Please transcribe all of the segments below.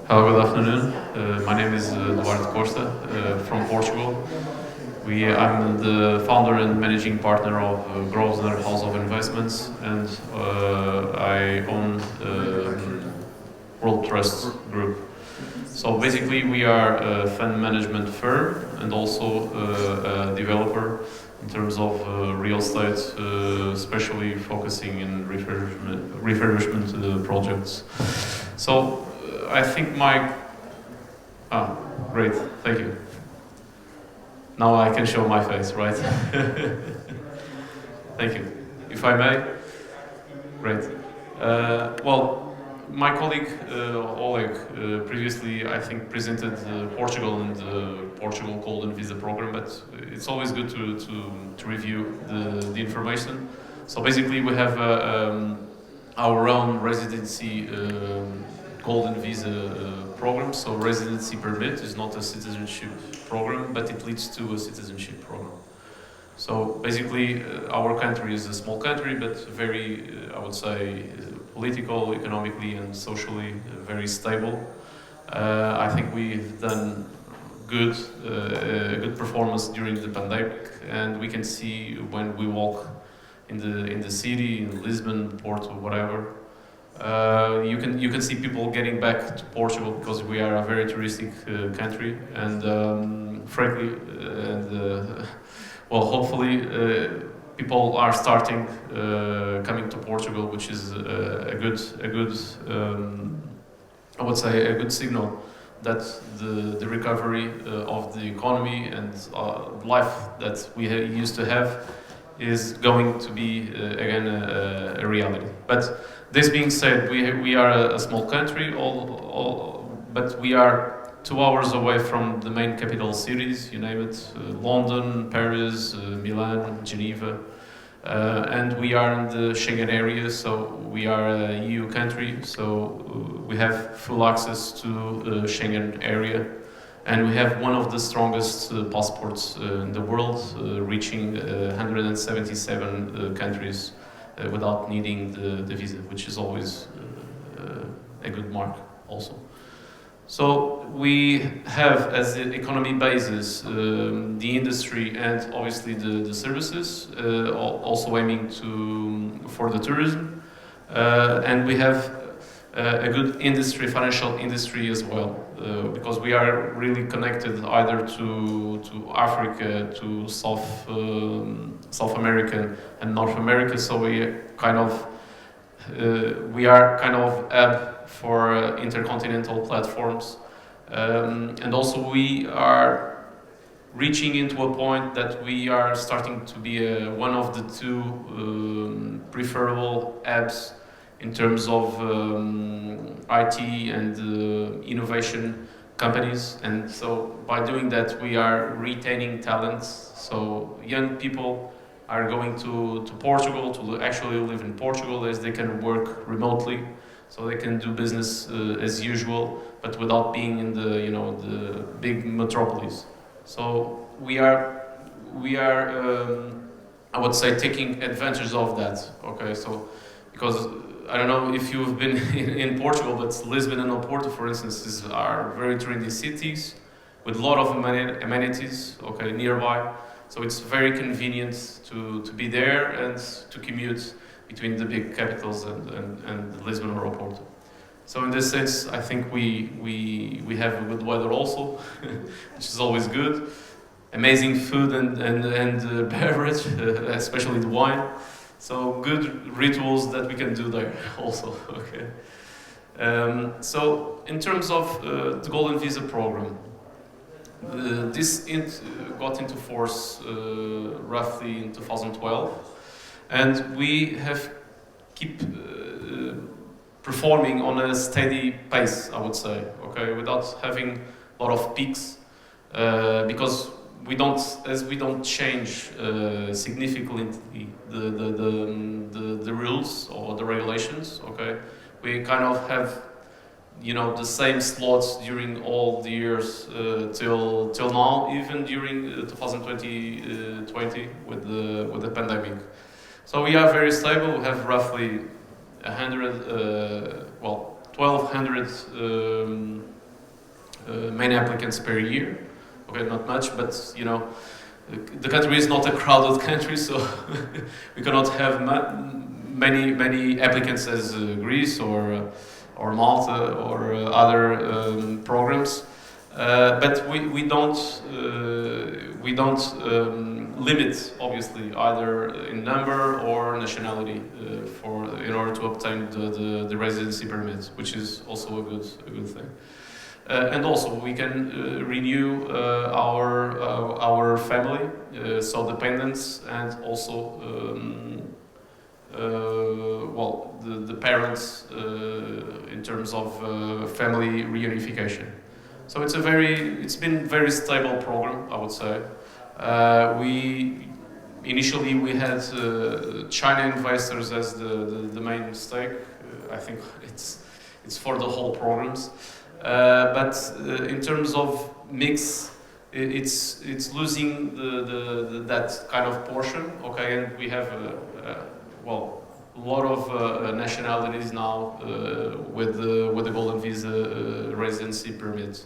Hello, good afternoon. My name is Duarte Costa from Portugal. I'm the founder and managing partner of Grosvenor House of Investments, and I own World Trust Group. So basically, we are a fund management firm and also a developer in terms of real estate, especially focusing in refurbishment projects. So I think great, thank you. Now I can show my face, right? Thank you. If I may? Great. Well, my colleague Oleg previously, I think, presented Portugal and the Portugal Golden Visa program, but it's always good to review the information. So basically, we have our own residency Golden Visa program. So residency permit is not a citizenship program, but it leads to a citizenship program. So basically, our country is a small country, but very, I would say, political, economically, and socially very stable. I think we've done good performance during the pandemic, and we can see when we walk in the city, in Lisbon, Porto, whatever. You can see people getting back to Portugal because we are a very touristic country, and frankly, well, hopefully, people are starting coming to Portugal, which is a good I would say a good signal that the recovery of the economy and life that we used to have is going to be again a reality. But this being said, we are a small country, but we are 2 hours away from the main capital cities, you name it, London, Paris, Milan, Geneva, and we are in the Schengen area, so we are a EU country, so we have full access to the Schengen area, and we have one of the strongest passports in the world, reaching 177 countries without needing the visa, which is always a good mark also. So we have as the economy basis the industry and obviously the services, also aiming for the tourism, and we have a good industry, financial industry as well, because we are really connected either to Africa, to South America and North America. So we are kind of hub for intercontinental platforms, and also we are reaching into a point that we are starting to be one of the two preferable hubs in terms of IT and innovation companies, and so by doing that we are retaining talents. So young people are going to Portugal to actually live in Portugal, as they can work remotely, so they can do business as usual, but without being in the big metropolis. So we are I would say taking advantage of that. Okay, so because I don't know if you've been in Portugal, but Lisbon and Oporto, for instance, are very trendy cities with a lot of amenities. Okay, nearby. So it's very convenient to be there and to commute between the big capitals and Lisbon or Oporto. So in this sense, I think we have good weather also, which is always good. Amazing food and beverage, especially the wine. So good rituals that we can do there also. Okay. So in terms of the Golden Visa program, this got into force roughly in 2012, and we have keep performing on a steady pace, I would say, okay, without having a lot of peaks, because we don't change significantly the rules or the regulations. Okay, we kind of have the same slots during all the years till now, even during 2020 with the pandemic. So we are very stable. We have roughly 1,200 main applicants per year. Okay, not much, but you know, the country is not a crowded country, so we cannot have many applicants as Greece or Malta or other programs. But we don't limit, obviously, either in number or nationality in order to obtain the residency permit, which is also a good thing. And also we can renew our family, so dependents, and also well, the parents in terms of family reunification. So it's been very stable program, I would say. Initially we had China investors as the main stake. I think it's for the whole programs. But in terms of mix, it's losing that kind of portion. Okay, and we have well, a lot of nationalities now with the golden visa residency permit.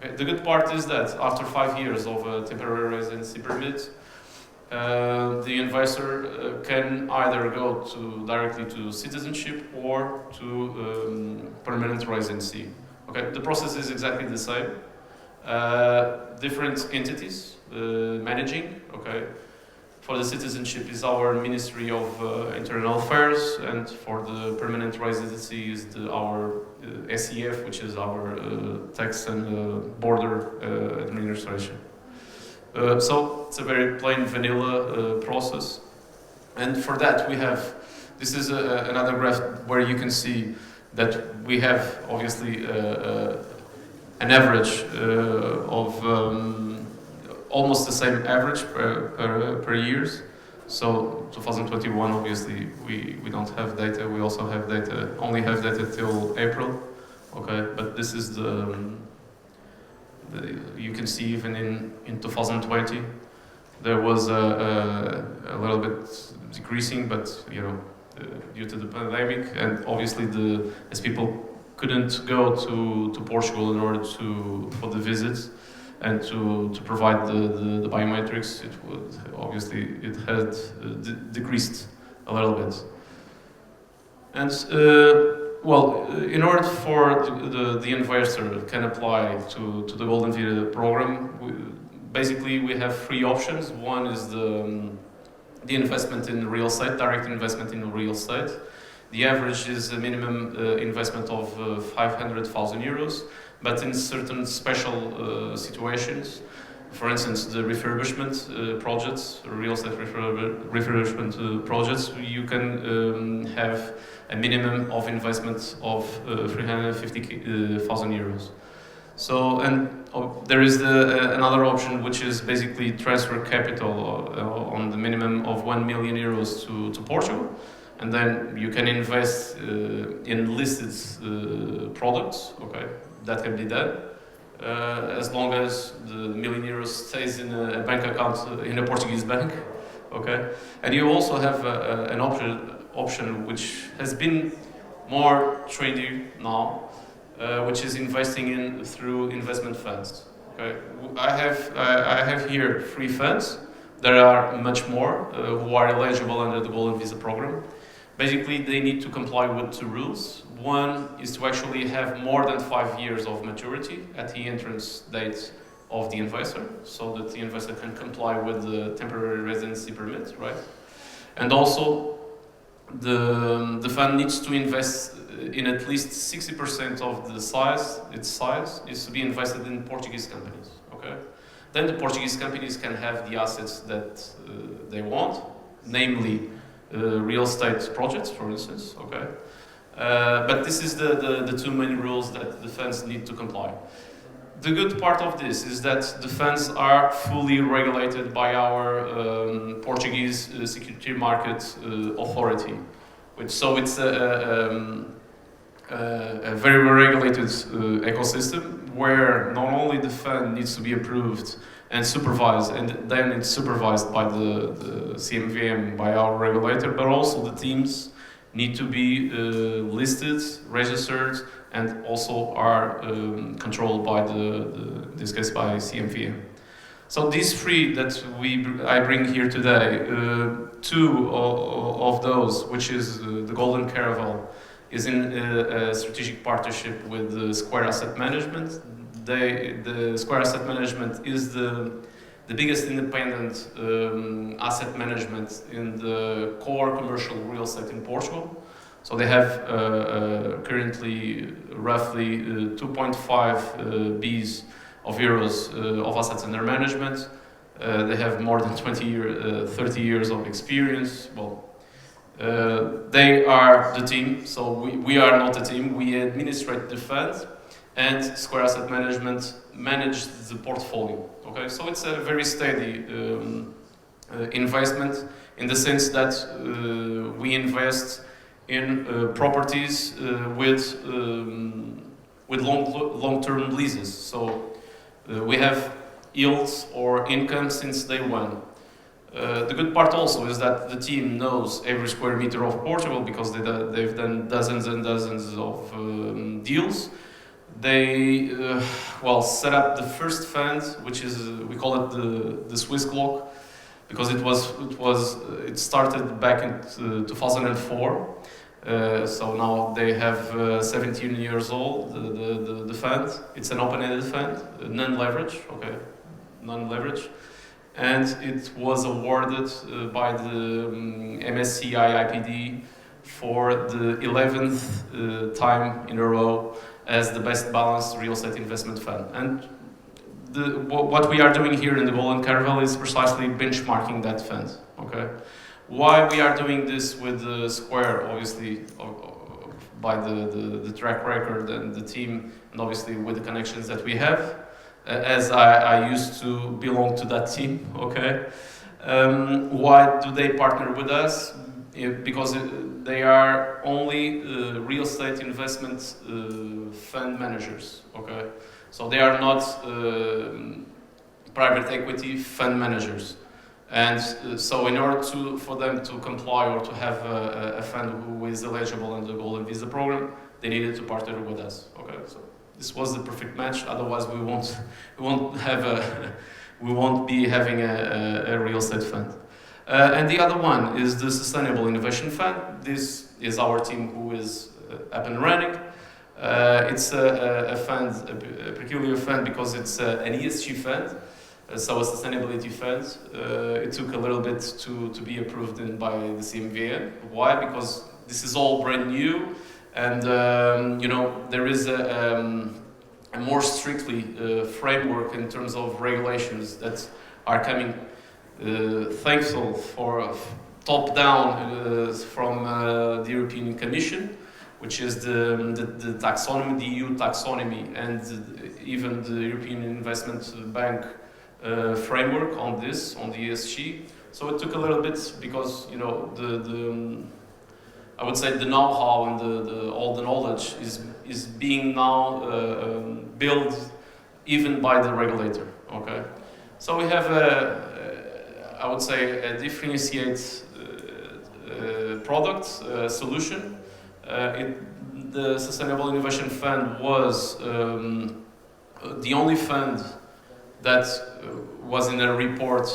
Okay. The good part is that after 5 years of a temporary residency permit, the investor can either go directly to citizenship or to permanent residency. Okay, the process is exactly the same. Different entities managing. Okay, for the citizenship is our Ministry of Internal Affairs, and for the permanent residency is our SEF, which is our tax and border administration. So it's a very plain vanilla process, and for that we have. This is another graph where you can see that we have obviously an average of almost the same average per years. So 2021 obviously we don't have data. We also have data, only have data till April. Okay, but this is you can see even in 2020 there was a little bit decreasing, but you know, due to the pandemic, and obviously as people couldn't go to Portugal in order for the visits and to provide the biometrics, it had decreased a little bit. And well, in order for the investor can apply to the Golden Visa program, basically we have 3 options. One is the investment in real estate, direct investment in real estate. The average is a minimum investment of 500,000 euros, but in certain special situations, for instance, the refurbishment projects, real estate refurbishment projects, you can have a minimum of investment of 350,000 euros. So, and there is another option, which is basically transfer capital on the minimum of 1 million euros to Portugal, and then you can invest in listed products. Okay, that can be done as long as the million euros stays in a bank account in a Portuguese bank. Okay, and you also have an option which has been more trendy now. Which is investing through investment funds. Okay, I have here 3 funds. There are much more who are eligible under the Golden Visa program. Basically, they need to comply with 2 rules. One is to actually have more than 5 years of maturity at the entrance date of the investor, so that the investor can comply with the temporary residency permit, right? And also, the fund needs to invest in at least 60% of its size is to be invested in Portuguese companies. Okay, then the Portuguese companies can have the assets that they want, namely real estate projects, for instance. Okay, but this is the 2 main rules that the funds need to comply. The good part of this is that the funds are fully regulated by our Portuguese Security Market Authority, so it's a very regulated ecosystem where not only the fund needs to be approved and supervised, and then it's supervised by the CMVM, by our regulator, but also the teams need to be listed, registered, and also are controlled by in this case by CMVM. So these three that I bring here today, two of those, which is the Golden Caravel, is in a strategic partnership with Square Asset Management. The Square Asset Management is the biggest independent asset management in the core commercial real estate in Portugal. So they have currently roughly 2.5 Bs of euros of assets under management. They have more than 30 years of experience. Well, they are the team, so we are not a team. We administrate the fund, and Square Asset Management manages the portfolio. Okay, so it's a very steady investment in the sense that we invest in properties with long-term leases. So we have yields or income since day one. The good part also is that the team knows every square meter of Portugal because they've done dozens and dozens of deals. They set up the first fund, which is we call it the Swiss clock, because it started back in 2004. So now they have 17 years old. The fund, it's an open-ended fund, non-leverage, non-leverage, and it was awarded by the MSCI IPD for the 11th time in a row as the best balanced real estate investment fund. And what we are doing here in the Golden Caravel is precisely benchmarking that fund. Okay, why we are doing this with Square, obviously, by the track record and the team, and obviously with the connections that we have, as I used to belong to that team. Okay, why do they partner with us? Because they are only real estate investment fund managers. Okay, so they are not private equity fund managers, and so in order for them to comply or to have a fund who is eligible in the Golden Visa program, they needed to partner with us. Okay, so this was the perfect match. Otherwise, we won't be having a real estate fund. And the other one is the Sustainable Innovation Fund. This is our team who is up and running. It's a fund, a peculiar fund because it's an ESG fund, so a sustainability fund. It took a little bit to be approved by the CMVM. Why? Because this is all brand new, and there is a more strictly framework in terms of regulations that are coming. Thankful for top-down from the European Commission, which is the taxonomy, the EU taxonomy, and even the European Investment Bank framework on this, on the ESG. So it took a little bit because I would say the know-how and all the knowledge is being now built even by the regulator. Okay, so we have I would say a differentiated product solution. The Sustainable Innovation Fund was the only fund that was in a report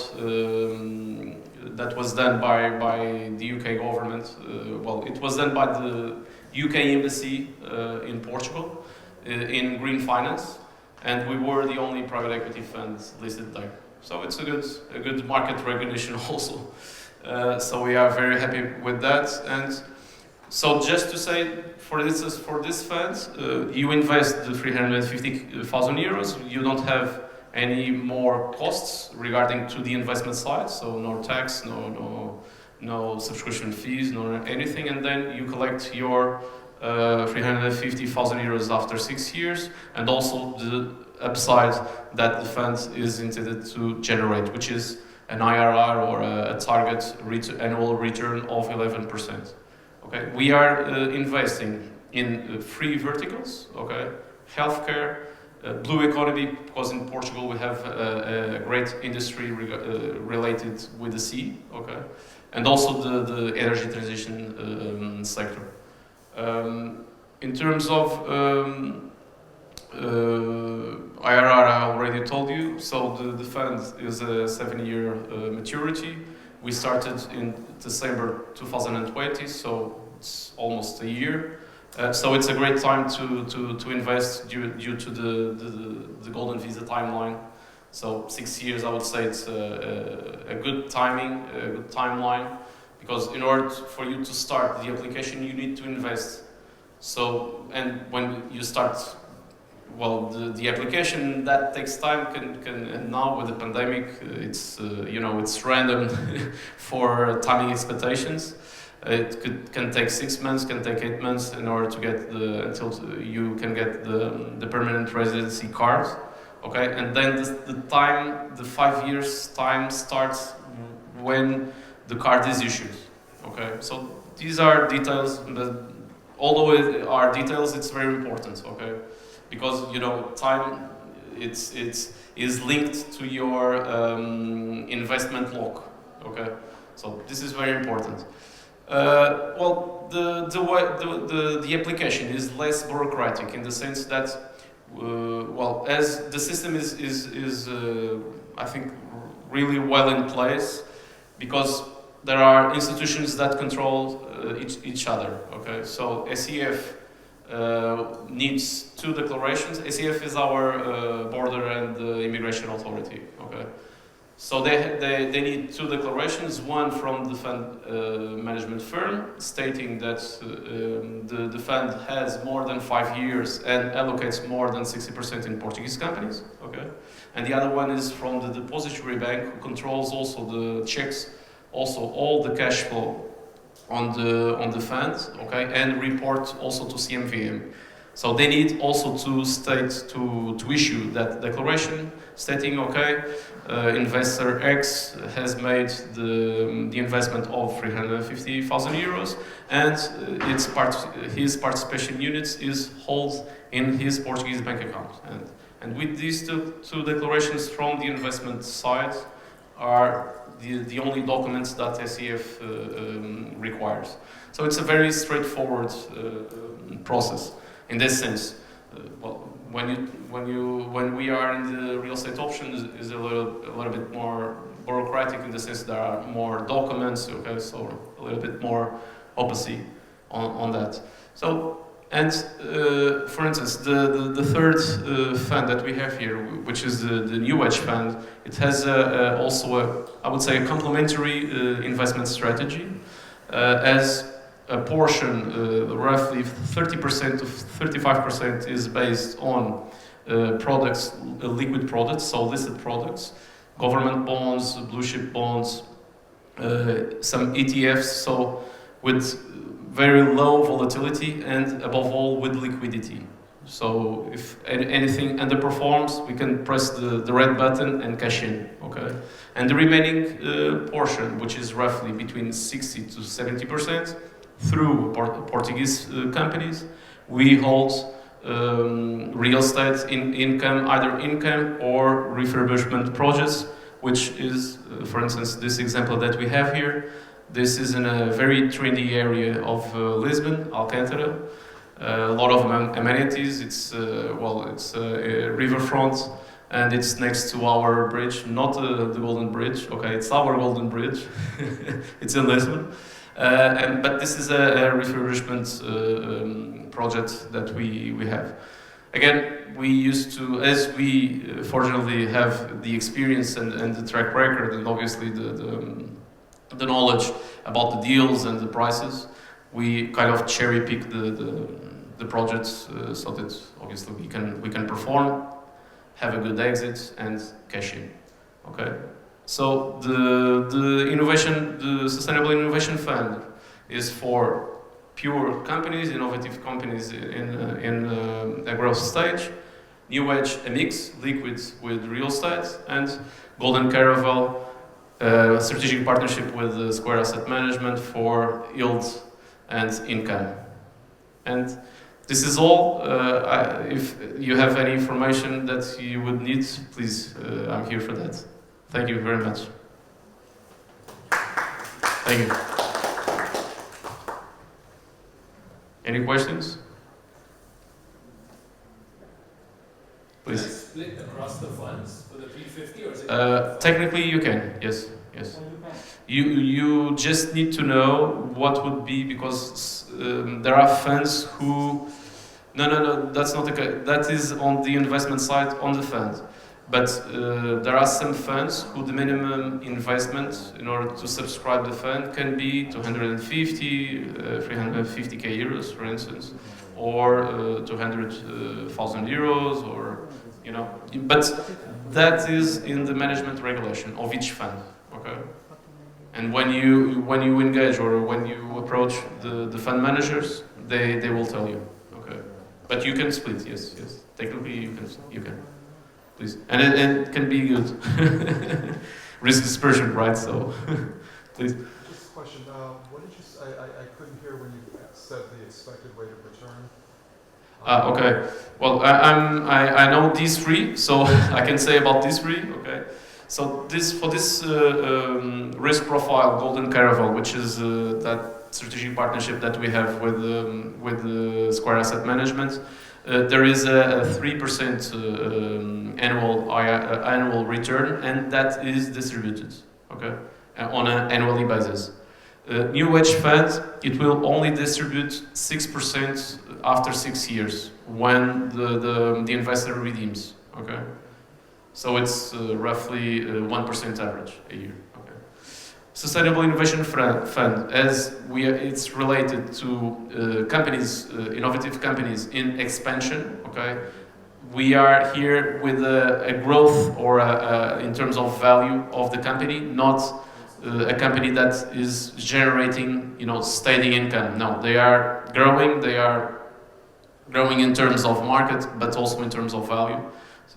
that was done by the UK government. It was done by the UK Embassy in Portugal in green finance, and we were the only private equity fund listed there. So it's a good market recognition also. So we are very happy with that. And so just to say, for instance, for this fund, you invest the 350,000 euros. You don't have any more costs regarding to the investment side. So no tax, no subscription fees, no anything. And then you collect your 350,000 euros after 6 years, and also the upside that the fund is intended to generate, which is an IRR or a target annual return of 11%. Okay, we are investing in 3 verticals. Okay, healthcare, blue economy, because in Portugal we have a great industry related with the sea. Okay, and also the energy transition sector. In terms of IRR, I already told you, so the fund is a 7-year maturity. We started in December 2020, so it's almost a year. So it's a great time to invest due to the golden visa timeline. So 6 years, I would say it's a good timing, a good timeline, because in order for you to start the application, you need to invest. So, and when you start, well, the application, that takes time, and now with the pandemic, it's, you know, it's random for timing expectations. It can take 6 months, can take 8 months in order to get until you can get the permanent residency card. Okay, and then the 5 years time starts when the card is issued. Okay, so these are details, but although it are details, it's very important. Okay, because you know time, is linked to your investment lock. Okay, so this is very important. Well, the application is less bureaucratic in the sense that. Well, as the system is I think really well in place, because there are institutions that control each other. Okay, so SEF needs 2 declarations. SEF is our border and immigration authority. Okay, so they need 2 declarations. One from the fund management firm stating that the fund has more than 5 years and allocates more than 60% in Portuguese companies. Okay, and the other one is from the depository bank, who controls also the checks, also all the cash flow on the fund. Okay, and report also to CMVM. So they need also to state to issue that declaration stating, okay, investor X has made the investment of 350,000 euros, and his participation units is held in his Portuguese bank account. And with these two declarations from the investment side are the only documents that SEF requires. So it's a very straightforward process. In this sense, well, when we are in the real estate option, is a little bit more bureaucratic in the sense there are more documents. Okay, so a little bit more opacity on that. So, and for instance, the third fund that we have here, which is the new Wedge Fund, it has also I would say a complementary investment strategy, as a portion, roughly 30% to 35%, is based on products, liquid products, so listed products, government bonds, blue chip bonds, some ETFs, so with very low volatility and above all with liquidity. So if anything underperforms, we can press the red button and cash in. Okay, and the remaining portion, which is roughly between 60 to 70%, through Portuguese companies, we hold real estate income, either income or refurbishment projects, which is, for instance, this example that we have here. This is in a very trendy area of Lisbon, Alcântara. A lot of amenities. It's it's a riverfront, and it's next to our bridge, not the Golden Bridge. Okay, it's our Golden Bridge. It's in Lisbon. But this is a refurbishment project that we have. Again, we used to, as we fortunately have the experience and the track record, and obviously the knowledge about the deals and the prices, we kind of cherry pick the projects so that obviously we can perform, have a good exit, and cash in. Okay. So the Sustainable Innovation Fund is for pure companies, innovative companies in a growth stage. New Wedge, a mix, liquids with real estate, and Golden Caravel, a strategic partnership with Square Asset Management for yield and income. And this is all. If you have any information that you would need, please, I'm here for that. Thank you very much. Thank you. Any questions? Please. Can I split across the funds for the 350 or is it? Technically, you can. Yes. Yes. You just need to know what would be, because there are funds who. No. That's not the case. That is on the investment side on the fund. But there are some funds who the minimum investment in order to subscribe the fund can be 250, 350k euros, for instance, or 200,000 euros, or But that is in the management regulation of each fund. Okay. And when you engage or when you approach the fund managers, they will tell you. Okay. But you can split. Yes. Technically, you can. Please, and it can be good. Risk dispersion, right? So, please. Just a question. What did you say? I couldn't hear when you said the expected rate of return. Okay. Well, I know these three, so I can say about these three. Okay. So for this risk profile, Golden Caravel, which is that strategic partnership that we have with Square Asset Management. There is a 3% annual return, and that is distributed, okay, on an annually basis. New Wedge Fund, it will only distribute 6% after 6 years when the investor redeems, okay. So it's roughly 1% average a year. Sustainable Innovation Fund, as it's related to companies, innovative companies in expansion. Okay, we are here with a growth or in terms of value of the company, not a company that is generating steady income. No, they are growing. They are growing in terms of market, but also in terms of value.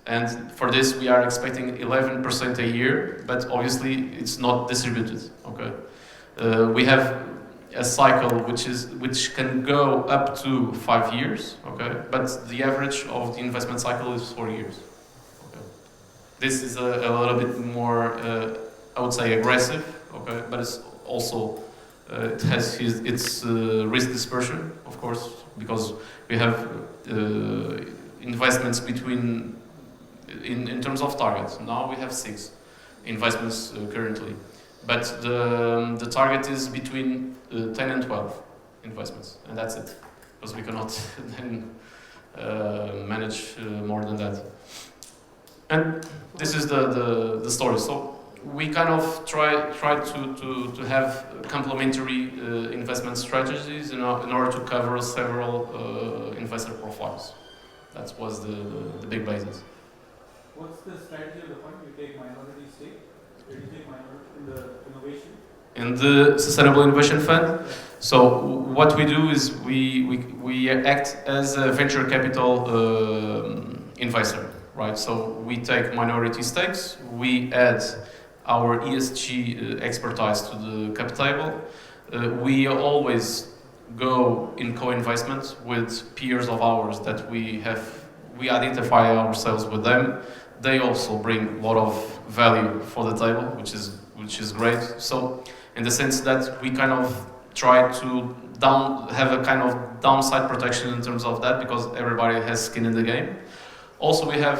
And for this, we are expecting 11% a year, but obviously it's not distributed. Okay, we have a cycle which can go up to 5 years. Okay, but the average of the investment cycle is 4 years. Okay, this is a little bit more, I would say, aggressive. Okay, but it's also it has its risk dispersion, of course, because we have investments between. In terms of targets, now we have 6 investments currently, but the target is between 10 and 12 investments, and that's it, because we cannot then manage more than that. And this is the story. So we kind of try to have complementary investment strategies in order to cover several investor profiles. That was the big basis. What's the strategy of the fund? You take minority stake? Or you take minority in the innovation? In the Sustainable Innovation Fund? So what we do is we act as a venture capital investor, right? So we take minority stakes, we add our ESG expertise to the cap table. We always go in co-investment with peers of ours that we identify ourselves with them. They also bring a lot of value for the table, which is great. So, in the sense that we kind of try to have a kind of downside protection in terms of that, because everybody has skin in the game. Also, we have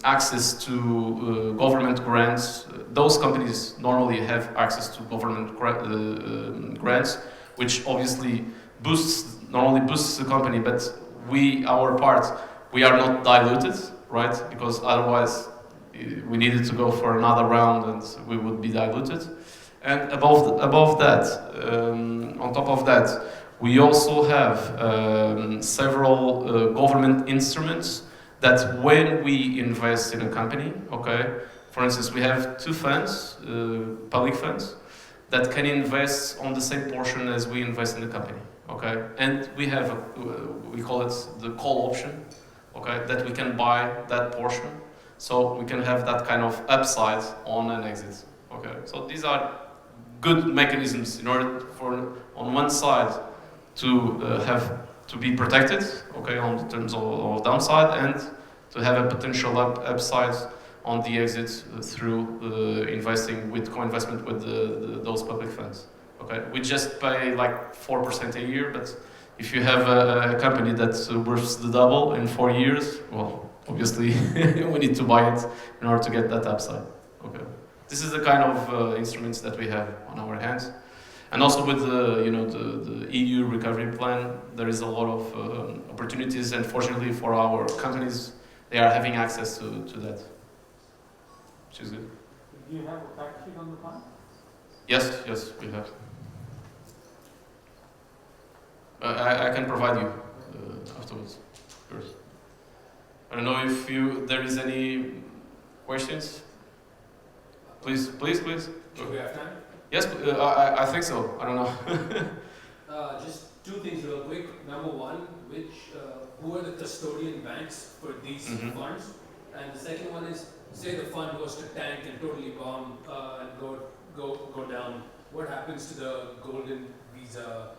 access to government grants. Those companies normally have access to government grants, which obviously not only boosts the company, but we are not diluted. Right? Because otherwise we needed to go for another round and we would be diluted. And above that, on top of that, we also have several government instruments that when we invest in a company, okay, for instance, we have 2 funds, public funds, that can invest on the same portion as we invest in the company, okay? And we have, we call it the call option. Okay, that we can buy that portion, so we can have that kind of upside on an exit. Okay, so these are good mechanisms in order for, on one side, to be protected. Okay, on terms of downside, and to have a potential upside on the exit through investing with co-investment with those public funds. Okay, we just pay like 4% a year, but if you have a company that's worth the double in 4 years, well, obviously we need to buy it in order to get that upside. Okay, this is the kind of instruments that we have on our hands, and also with the EU recovery plan, there is a lot of opportunities, and fortunately for our companies, they are having access to that, which is good. Do you have a fact sheet on the fund? Yes, we have. I can provide you afterwards. First. I don't know if there is any questions. Please. Do we have time? Yes, I think so. I don't know. Just two things real quick. Number one, who are the custodian banks for these funds? And the second one is, say the fund was to tank and totally bomb and go down. What happens to the golden visa?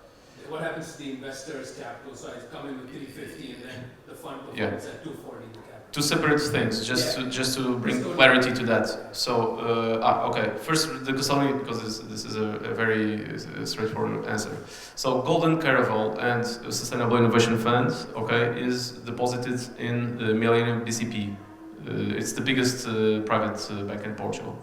What happens to the investor's capital size? Come in with 350 and then the fund performs at 240 in the capital. Two separate things, just to bring clarity to that. So, okay. First, the custodian, because this is a very straightforward answer. So, Golden Caravel and Sustainable Innovation Fund, okay, is deposited in the Millennium BCP. It's the biggest private bank in Portugal.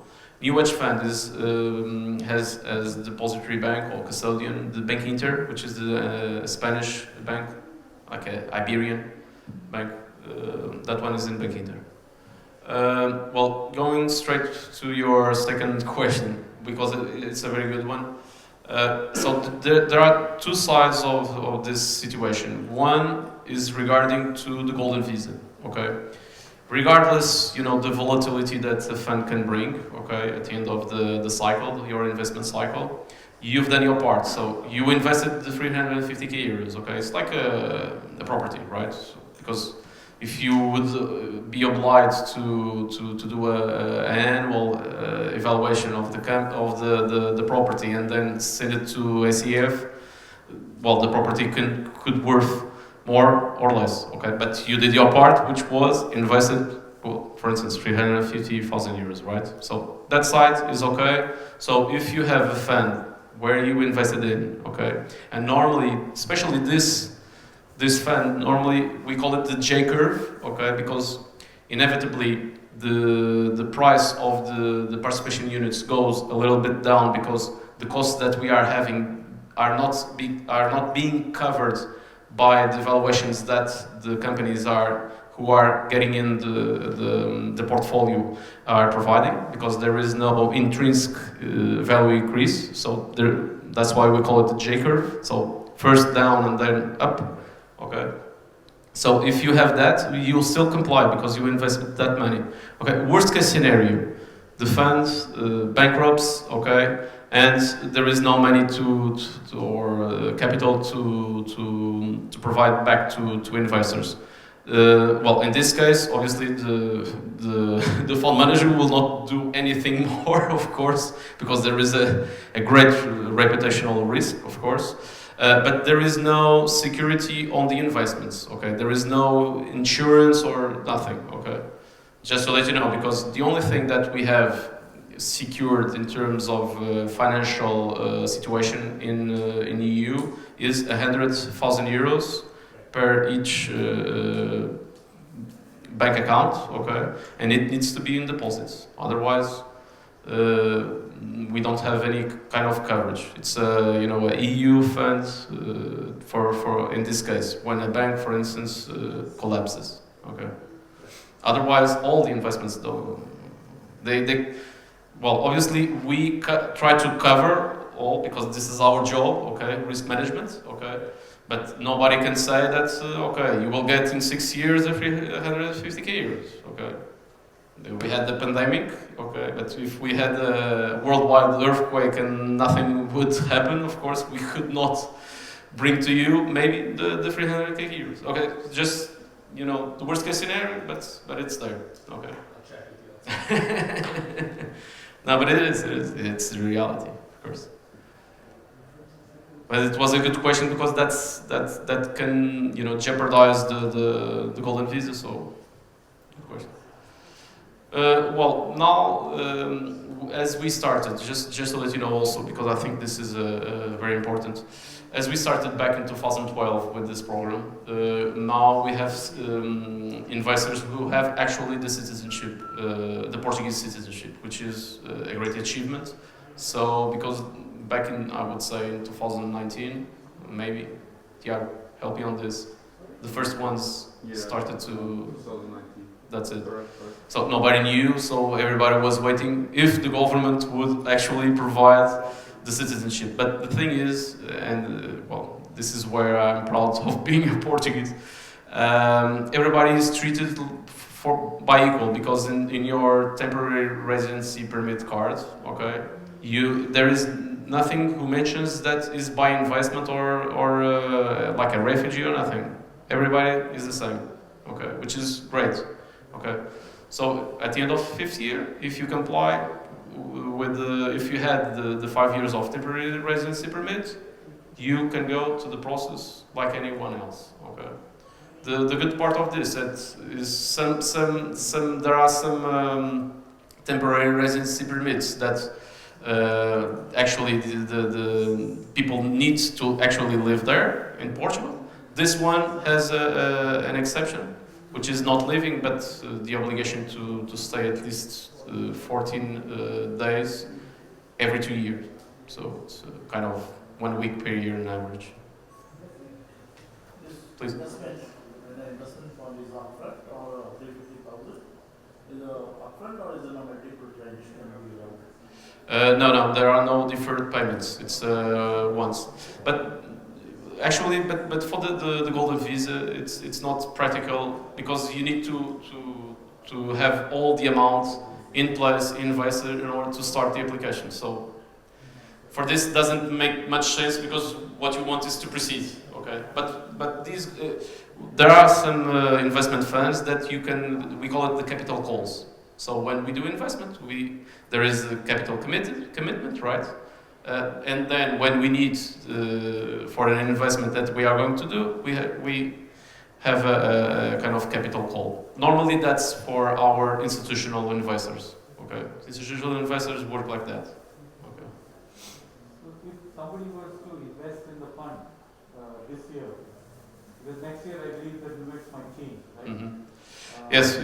New Wedge Fund has as depository bank or custodian the Bank Inter, which is the Spanish bank, like an Iberian bank. That one is in Bank Inter. Well, going straight to your second question, because it's a very good one. So there are two sides of this situation. One is regarding to the golden visa, okay? Regardless, the volatility that the fund can bring, okay, at the end of the cycle, your investment cycle, you've done your part. So you invested the 350k euros, okay? It's like a property, right? Because if you would be obliged to do an annual evaluation of the property and then send it to ACF, well, the property could worth more or less, okay? But you did your part, which was invested, well, for instance, 350,000 euros, right? So that side is okay. So if you have a fund where you invested in, okay, and normally, especially this fund, normally we call it the J curve, okay, because inevitably the price of the participation units goes a little bit down because the costs that we are having are not being covered by the valuations that the companies who are getting in the portfolio are providing, because there is no intrinsic value increase. So that's why we call it the J curve. So first down and then up. Okay. So if you have that, you'll still comply because you invested that money. Okay. Worst case scenario, the fund bankrupts. Okay. And there is no money or capital to provide back to investors. Well, in this case, obviously the fund manager will not do anything more, of course, because there is a great reputational risk, of course. But there is no security on the investments. Okay, there is no insurance or nothing. Okay, just to let you know, because the only thing that we have secured in terms of financial situation in EU is 100,000 euros per each bank account, okay, and it needs to be in deposits. Otherwise, we don't have any kind of coverage. It's a EU fund for in this case when a bank, for instance, collapses. Okay. Otherwise, all the investments well, obviously, we try to cover all because this is our job, okay, risk management, okay, but nobody can say that, okay, you will get in 6 years 150k euros, okay. We had the pandemic, okay, but if we had a worldwide earthquake and nothing would happen, of course, we could not bring to you maybe the 300k euros, okay, just, the worst case scenario, but it's there, okay. I'll check with you. No, but it's the reality, of course. But it was a good question because that can jeopardize the golden visa. So, good question. Well, now, as we started, just to let you know also, because I think this is very important, as we started back in 2012 with this program, now we have investors who have actually the citizenship, the Portuguese citizenship, which is a great achievement. So, because back in, I would say, in 2019, maybe, yeah, help me on this, the first ones started to... 2019. That's it. Correct. So nobody knew, so everybody was waiting if the government would actually provide the citizenship. But the thing is, and well, this is where I'm proud of being a Portuguese, everybody is treated by equal, because in your temporary residency permit card, okay, there is nothing who mentions that is by investment or like a refugee or nothing. Everybody is the same, okay, which is great. Okay, so at the end of fifth year, if you comply with if you had the 5 years of temporary residency permit, you can go to the process like anyone else. Okay, the good part of this is there are some temporary residency permits that actually the people need to actually live there in Portugal. This one has an exception, which is not living, but the obligation to stay at least 14 days every 2 years. So it's kind of 1 week per year on average. Please. When the investment fund is upfront or 350,000, is it upfront or is it a multiple transition? No, there are no deferred payments. It's once. But actually, but for the golden visa, it's not practical, because you need to have all the amount in place invested in order to start the application. So for this doesn't make much sense, because what you want is to proceed. Okay, but these there are some investment funds that we call it the capital calls. So when we do investment, there is a capital commitment, right? And then when we need for an investment that we are going to do, we have a kind of capital call. Normally that's for our institutional investors. Okay, institutional investors work like that. Okay. So if somebody was to invest in the fund this year, because next year I believe the limits might change, right? Mm-hmm. Yes,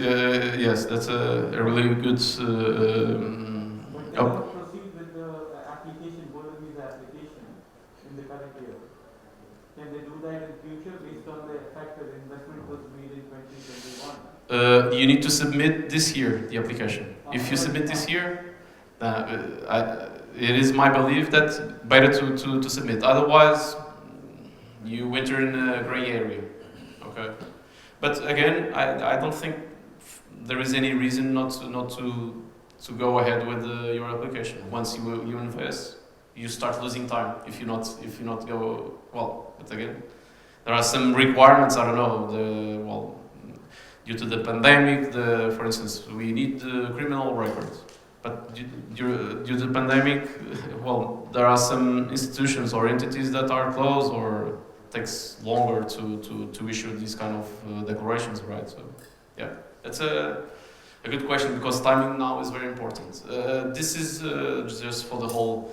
that's a really good. But they will proceed with the application, golden visa application in the current year. Can they do that in future based on the fact that investment was made in 2021? You need to submit this year the application. If you submit this year, it is my belief that better to submit. Otherwise, you enter in a gray area. Okay. But again, I don't think there is any reason not to go ahead with your application. Once you invest, you start losing time if you not go well. But again, there are some requirements. I don't know. Due to the pandemic, for instance, we need the criminal records. But due to the pandemic, well, there are some institutions or entities that are closed or takes longer to issue these kind of declarations, right? So, yeah, that's a good question, because timing now is very important. This is just for the whole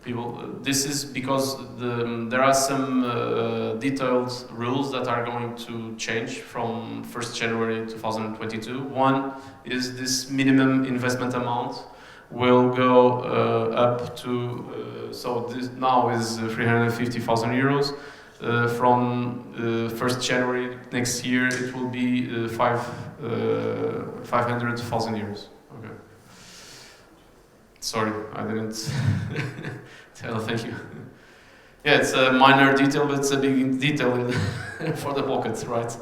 people. This is because there are some detailed rules that are going to change from 1st January 2022. One is this minimum investment amount will go up to, so this now is 350,000 euros. From 1st January next year, it will be 500,000 euros. Okay. Sorry, I didn't tell. Thank you. Yeah, it's a minor detail, but it's a big detail for the pockets, right?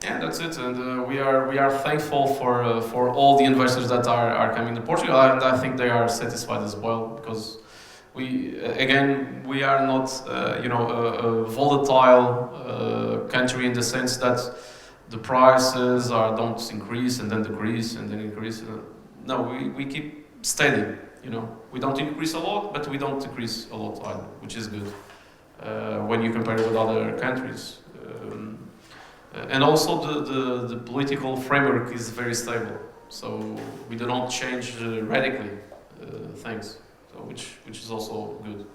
Yeah, that's it, and we are thankful for all the investors that are coming to Portugal, and I think they are satisfied as well, because we are not a volatile country in the sense that the prices don't increase and then decrease and then increase. No, we keep steady. We don't increase a lot, but we don't decrease a lot either, which is good when you compare it with other countries. And also the political framework is very stable, so we do not change radically things, so which is also good.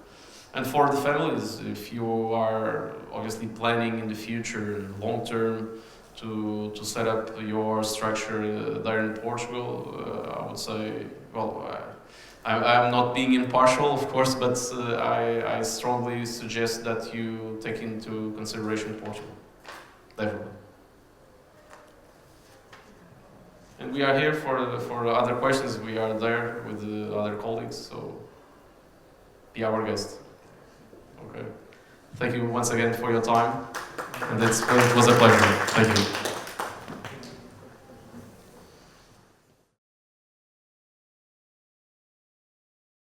And for the families, if you are obviously planning in the future, long term, to set up your structure there in Portugal, I would say, well, I'm not being impartial, of course, but I strongly suggest that you take into consideration Portugal, definitely. And we are here for other questions. We are there with the other colleagues, so be our guest. Okay. Thank you once again for your time, and it was a pleasure. Thank you.